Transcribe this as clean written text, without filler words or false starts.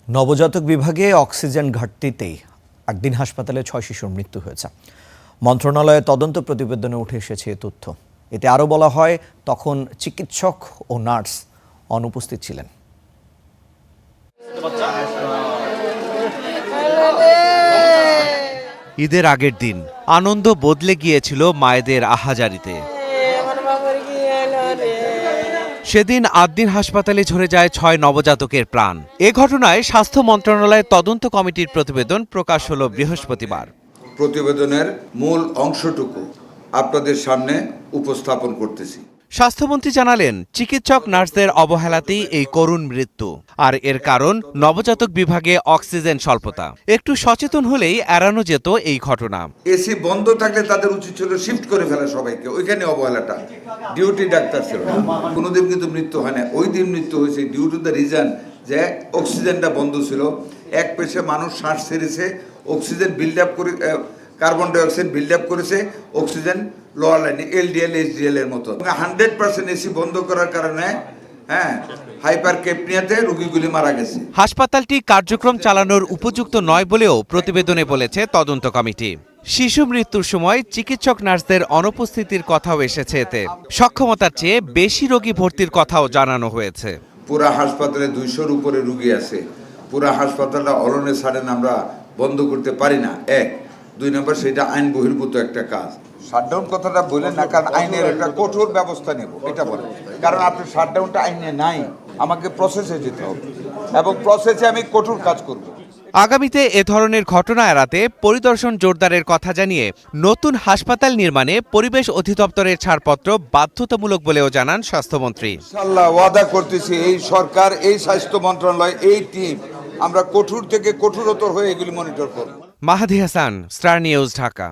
নবজাতক বিভাগে অক্সিজেন ঘাটতিতেই একদিন হাসপাতালে 6 শিশুর মৃত্যু হয়েছে। মন্ত্রণালয়ের তদন্ত প্রতিবেদনে উঠে এসেছে এ তথ্য। এতে আরও বলা হয়, তখন চিকিৎসক ও নার্স অনুপস্থিত ছিলেন। ঈদের আগের দিন আনন্দ বদলে গিয়েছিল মায়েদের আহাজারিতে। সেদিন আদ্দিন হাসপাতালে ঝরে যায় 6 নবজাতকের প্রাণ। এ ঘটনায় স্বাস্থ্য মন্ত্রণালয়ের তদন্ত কমিটির প্রতিবেদন প্রকাশ হলো বৃহস্পতিবার। প্রতিবেদনের মূল অংশটুকু আপনাদের সামনে উপস্থাপন করতেছি। স্বাস্থ্যমন্ত্রী জানালেন, চিকিৎসক নার্সদের অবহেলাতেই এই করুণ মৃত্যু। আর এর কারণ নবজাতক বিভাগে অক্সিজেন স্বল্পতা। একটু সচেতন হলেই এড়ানো যেত এই ঘটনা। এসি বন্ধ থাকলে তাদের উচিত ছিল শিফট করে ফেলা সবাইকে, ওইখানে অবহেলাটা। ডিউটি ডাক্তার ছিল না, কোনোদিন কিন্তু মৃত্যু হয় না। ওই দিন মৃত্যু হয়েছে ডিউ টু দ্য রিজন যে অক্সিজেনটা বন্ধ ছিল। এক পেশে মানুষ শ্বাস ছেড়েছে, অক্সিজেন বিল্ড আপ করে, কার্বন ডাইঅক্সাইড বিল্ড আপ করেছে, অক্সিজেন লোয়ার লাইনে এলডিএল এইচডিএল এর মতো। 100% এসি বন্ধ করার কারণে হাইপার কেপনিয়াতে রোগীগুলি মারা গেছে। হাসপাতালটি কার্যক্রম চালানোর উপযুক্ত নয় বলেও প্রতিবেদনে বলেছে তদন্ত কমিটি। শিশু মৃত্যুর সময় চিকিৎসক নার্সদের অনুপস্থিতির কথাও এসেছে এতে। সক্ষমতার চেয়ে বেশি রোগী ভর্তির কথাও জানানো হয়েছে। পুরা হাসপাতালে 200-র উপরে রোগী আছে। পুরা হাসপাতালটা অলনে ছাড়েন আমরা বন্ধ করতে পারি না। 1, 2 নম্বর, সেটা আইন বহির্ভূত একটা কাজ। শাটডাউন কথাটা বলেন না, কারণ আইনের একটা কঠোর ব্যবস্থা নেব এটা বলেন। কারণ আপনার শাটডাউনটা আইনে নাই, আমাকে প্রসেসে যেতে হবে এবং প্রসেসে আমি কঠোর কাজ করব। আগামীতে এ ধরনের ঘটনা এড়াতে পরিদর্শন জোরদারের কথা জানিয়ে নতুন হাসপাতাল নির্মাণে পরিবেশ অধিদপ্তরের ছাড়পত্র বাধ্যতামূলক বলেও জানান স্বাস্থ্যমন্ত্রী। ইনশাআল্লাহ ওয়াদা করতেছি, এই সরকার, এই স্বাস্থ্য মন্ত্রণালয়, এই টিম, আমরা কঠোর থেকে কঠোরতর হয়ে এগুলি মনিটর করব। মাহাদি হাসান, স্টার নিউজ, ঢাকা।